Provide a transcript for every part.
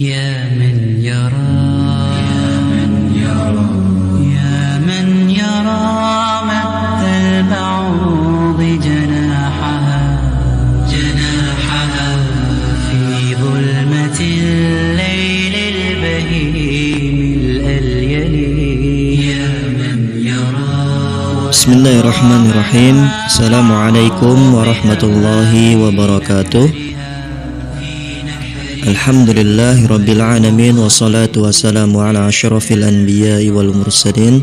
يا من يرى يا من يرى مد البعوض جناحها في ظلمة الليل البهيم الأليل يا من يرى. Bismillahirrahmanirrahim. Assalamualaikum warahmatullahi wabarakatuh. Alhamdulillahi rabbil alamin, wassalatu wassalamu ala asyrafil anbiya'i wal mursalin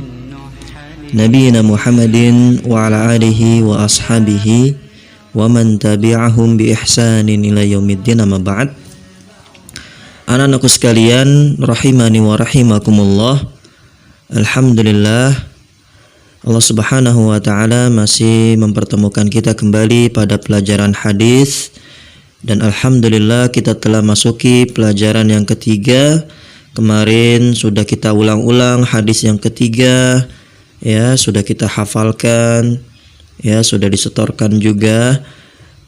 nabiyina Muhammadin wa ala alihi wa ashabihi wa man tabi'ahum bi ihsanin ila yaumiddin, amma ba'd. Anak-anakku sekalian, rahimani wa rahimakumullah. Alhamdulillah, Allah Subhanahu wa ta'ala masih mempertemukan kita kembali pada pelajaran hadis. Dan alhamdulillah kita telah masuki pelajaran yang ketiga. Kemarin sudah kita ulang-ulang hadis yang ketiga, ya, sudah kita hafalkan, ya, sudah disetorkan juga.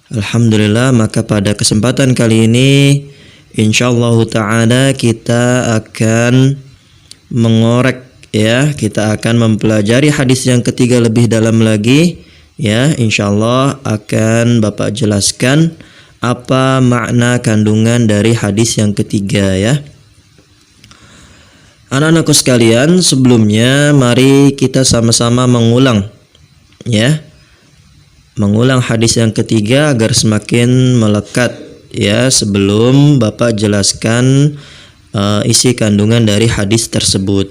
Alhamdulillah, maka pada kesempatan kali ini insyaallah ta'ala kita akan mengorek, ya, kita akan mempelajari hadis yang ketiga lebih dalam lagi, ya. Insyaallah akan Bapak jelaskan apa makna kandungan dari hadis yang ketiga, ya. Anak-anakku sekalian, sebelumnya mari kita sama-sama mengulang, ya, mengulang hadis yang ketiga agar semakin melekat, ya, sebelum Bapak jelaskan isi kandungan dari hadis tersebut.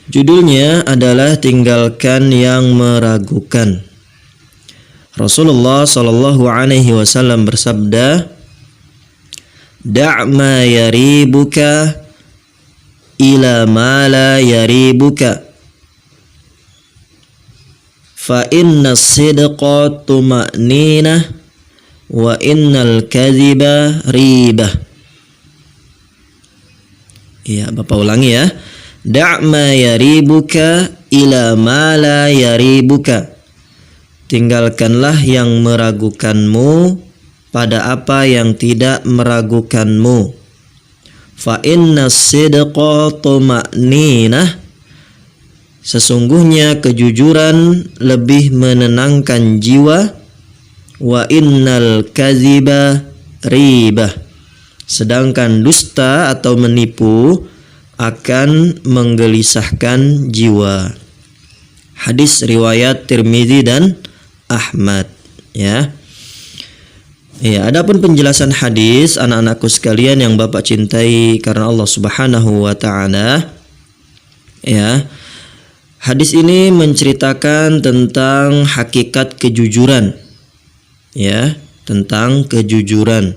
Judulnya adalah tinggalkan yang meragukan. Rasulullah sallallahu alaihi wasallam bersabda, "Da' ma yaribuka ila ma la yaribuka. Fa inna as-sidqa tuma'ninah wa innal kadhiba ribah." Ya, Bapak ulangi, ya. Da' ma yaribuka ila ma la yaribuka. Tinggalkanlah yang meragukanmu pada apa yang tidak meragukanmu. Fa inna sidqa tuma'ninah. Sesungguhnya kejujuran lebih menenangkan jiwa. Wa innal kadhiba ribah. Sedangkan dusta atau menipu akan menggelisahkan jiwa. Hadis riwayat Tirmidzi dan Ahmad, ya. Ya, adapun penjelasan hadis, anak-anakku sekalian yang Bapak cintai karena Allah Subhanahu wa ta'ala, ya. Hadis ini menceritakan tentang hakikat kejujuran, ya, tentang kejujuran.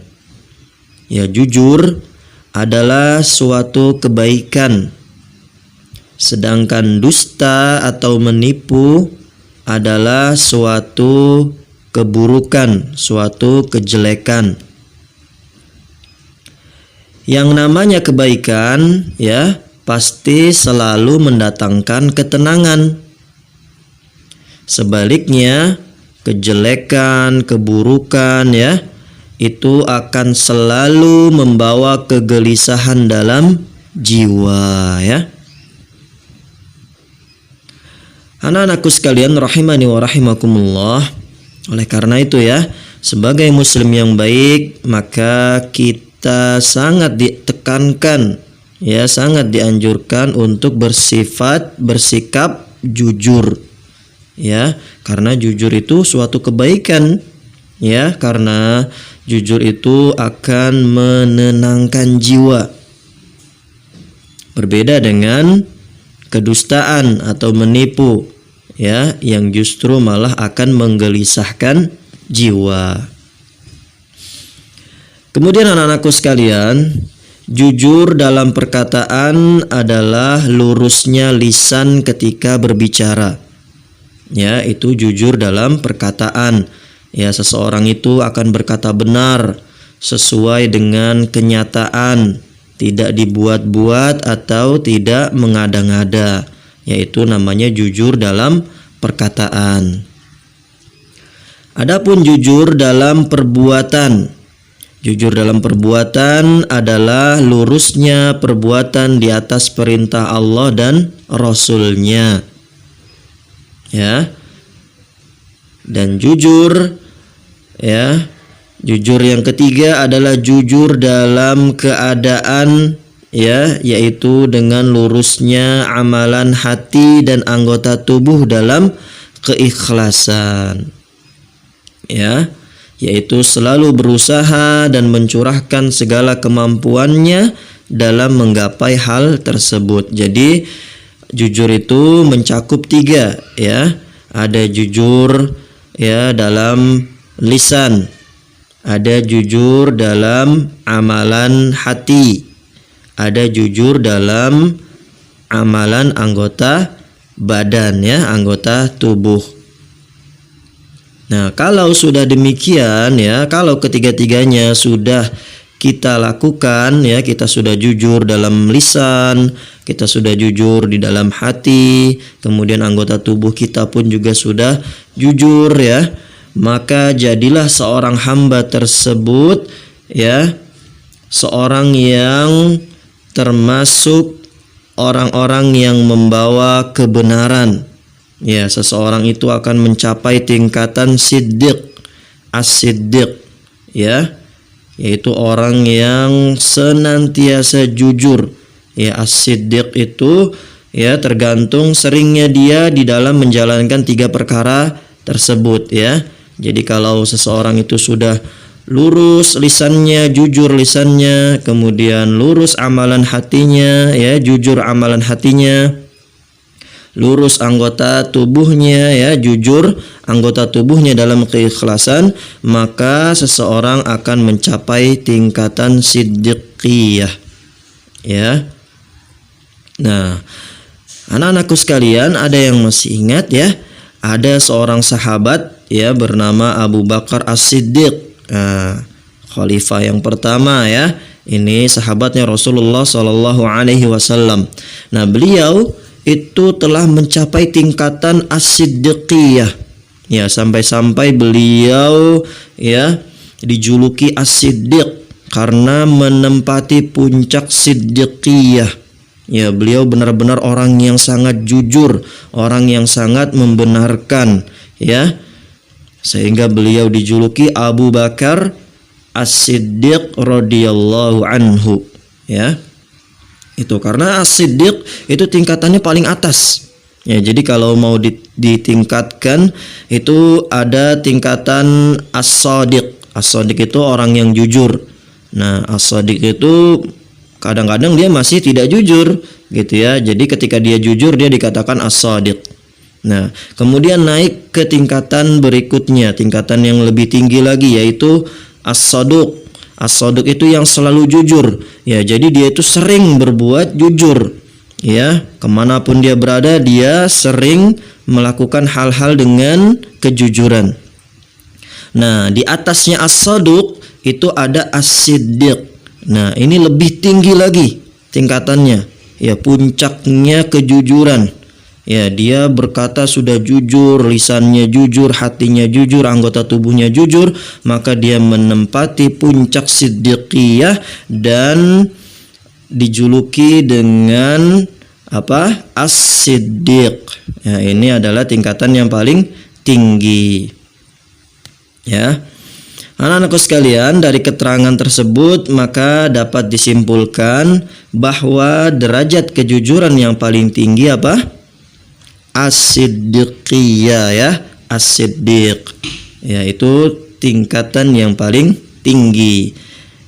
Ya, jujur adalah suatu kebaikan, sedangkan dusta atau menipu adalah suatu keburukan, suatu kejelekan. Yang namanya kebaikan, ya, pasti selalu mendatangkan ketenangan. Sebaliknya, kejelekan, keburukan, ya, itu akan selalu membawa kegelisahan dalam jiwa, ya. Anak-anakku sekalian rahimani wa rahimakumullah. Oleh karena itu, ya, sebagai muslim yang baik, maka kita sangat ditekankan, ya, sangat dianjurkan untuk bersikap jujur, ya, karena jujur itu suatu kebaikan, ya, karena jujur itu akan menenangkan jiwa. Berbeda dengan kedustaan atau menipu, ya, yang justru malah akan menggelisahkan jiwa. Kemudian anak-anakku sekalian, jujur dalam perkataan adalah lurusnya lisan ketika berbicara. Ya, itu jujur dalam perkataan. Ya, seseorang itu akan berkata benar sesuai dengan kenyataan, tidak dibuat-buat atau tidak mengada-ngada, yaitu namanya jujur dalam perkataan. Adapun jujur dalam perbuatan, Jujur dalam perbuatan adalah lurusnya perbuatan di atas perintah Allah dan Rasul-Nya. Ya. Dan jujur, ya. Jujur yang ketiga adalah jujur dalam keadaan, ya, yaitu dengan lurusnya amalan hati dan anggota tubuh dalam keikhlasan. Ya. Yaitu selalu berusaha dan mencurahkan segala kemampuannya dalam menggapai hal tersebut. Jadi jujur itu mencakup 3, ya. Ada jujur, ya, dalam lisan, ada jujur dalam amalan hati, ada jujur dalam amalan anggota badan, ya, anggota tubuh. Nah, kalau sudah demikian, ya, kalau ketiga-tiganya sudah kita lakukan, ya, kita sudah jujur dalam lisan, kita sudah jujur di dalam hati, kemudian anggota tubuh kita pun juga sudah jujur, ya, maka jadilah seorang hamba tersebut, ya, seorang yang termasuk orang-orang yang membawa kebenaran. Ya, seseorang itu akan mencapai tingkatan siddiq, as-siddiq, ya, yaitu orang yang senantiasa jujur. Ya, as-siddiq itu, ya, tergantung seringnya dia di dalam menjalankan 3 perkara tersebut, ya. Jadi kalau seseorang itu sudah lurus lisannya, jujur lisannya, kemudian lurus amalan hatinya, ya, jujur amalan hatinya, lurus anggota tubuhnya, ya, jujur anggota tubuhnya dalam keikhlasan, maka seseorang akan mencapai tingkatan siddiqiyah, ya. Nah, anak-anakku sekalian, ada yang masih ingat, ya, ada seorang sahabat, ya, bernama Abu Bakar As-Siddiq, khalifah yang pertama, ya. Ini sahabatnya Rasulullah Shallallahu Alaihi Wasallam. Nah, beliau itu telah mencapai tingkatan as-siddiqiyah, ya, sampai-sampai beliau, ya, dijuluki as-siddiq karena menempati puncak siddiqiyah. Ya, beliau benar-benar orang yang sangat jujur, orang yang sangat membenarkan, ya, sehingga beliau dijuluki Abu Bakar As-Siddiq radhiyallahu anhu, ya. Itu karena as-siddiq itu tingkatannya paling atas. Ya, jadi kalau mau ditingkatkan itu ada tingkatan as-shadiq. As-shadiq itu orang yang jujur. Nah, as-shadiq itu kadang-kadang dia masih tidak jujur, gitu, ya. Jadi ketika dia jujur dia dikatakan as-shadiq. Nah, kemudian naik ke tingkatan berikutnya, tingkatan yang lebih tinggi lagi, yaitu as-saduq. As-saduq itu yang selalu jujur, ya. Jadi dia itu sering berbuat jujur, ya. Kemanapun dia berada, dia sering melakukan hal-hal dengan kejujuran. Nah, di atasnya as-saduq itu ada as-siddiq. Nah, ini lebih tinggi lagi tingkatannya, ya, puncaknya kejujuran. Ya, dia berkata sudah jujur, lisannya jujur, hatinya jujur, anggota tubuhnya jujur, maka dia menempati puncak siddiqiyah dan dijuluki dengan apa? As-siddiq. Ya, ini adalah tingkatan yang paling tinggi. Ya. Anak-anakku sekalian, dari keterangan tersebut maka dapat disimpulkan bahwa derajat kejujuran yang paling tinggi apa? As-siddiqiyah, ya, as-siddiq, ya, itu tingkatan yang paling tinggi,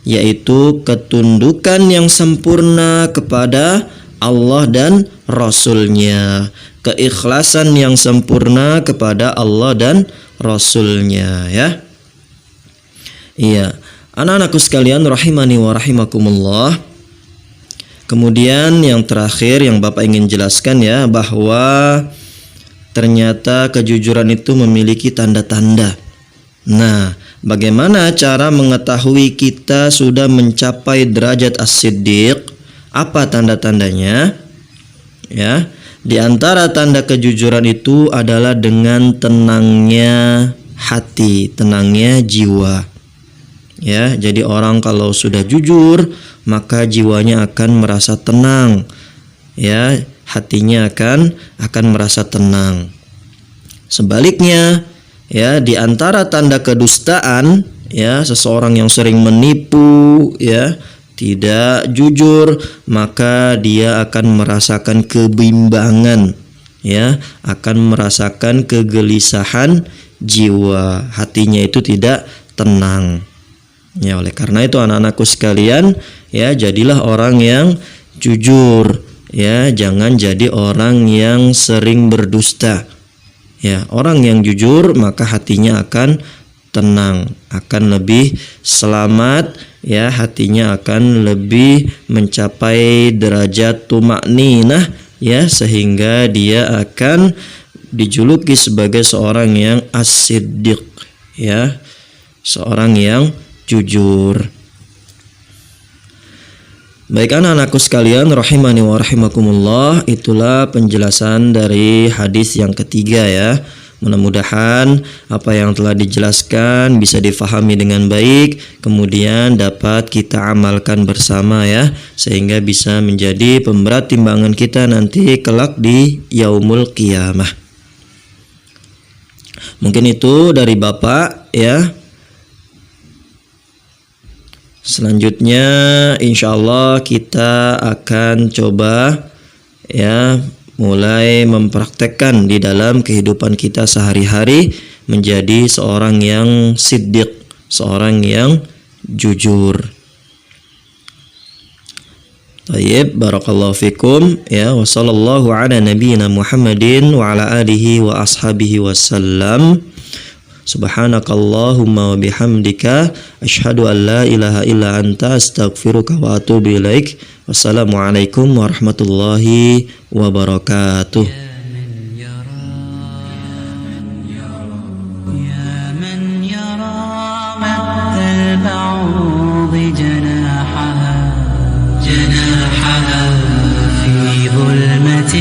yaitu ketundukan yang sempurna kepada Allah dan Rasul-Nya, keikhlasan yang sempurna kepada Allah dan Rasul-Nya, ya. Iya, anak-anakku sekalian rahimani wa rahimakumullah. Kemudian yang terakhir yang Bapak ingin jelaskan, ya, bahwa ternyata kejujuran itu memiliki tanda-tanda. Nah, bagaimana cara mengetahui kita sudah mencapai derajat as-siddiq? Apa tanda-tandanya? Ya, di antara tanda kejujuran itu adalah dengan tenangnya hati, tenangnya jiwa. Ya, jadi orang kalau sudah jujur, maka jiwanya akan merasa tenang. Ya, hatinya akan merasa tenang. Sebaliknya, ya, di antara tanda kedustaan, ya, seseorang yang sering menipu, ya, tidak jujur, maka dia akan merasakan kebimbangan, ya, akan merasakan kegelisahan jiwa, hatinya itu tidak tenang. Ya, oleh karena itu anak-anakku sekalian, ya, jadilah orang yang jujur, ya, jangan jadi orang yang sering berdusta. Ya, orang yang jujur maka hatinya akan tenang, akan lebih selamat, ya, hatinya akan lebih mencapai derajat tumakninah, ya, sehingga dia akan dijuluki sebagai seorang yang as-siddiq, ya, seorang yang jujur. Baik anak-anakku sekalian rahimani wa rahimakumullah, itulah penjelasan dari hadis yang ketiga, ya. Mudah-mudahan apa yang telah dijelaskan bisa difahami dengan baik, kemudian dapat kita amalkan bersama, ya, sehingga bisa menjadi pemberat timbangan kita nanti kelak di yaumul qiyamah. Mungkin itu dari Bapak, ya. Selanjutnya insyaallah kita akan coba, ya, mulai mempraktekkan di dalam kehidupan kita sehari-hari menjadi seorang yang siddiq, seorang yang jujur. Baik, barakallahu fikum, ya, wa sallallahu ala nabiyyina Muhammadin wa ala alihi wa ashabihi wasallam. Subhanakallahumma wa bihamdika asyhadu an la ilaha illa anta astaghfiruka wa atubu ilaik. Wassalamualaikum warahmatullahi wabarakatuh. في ظلمة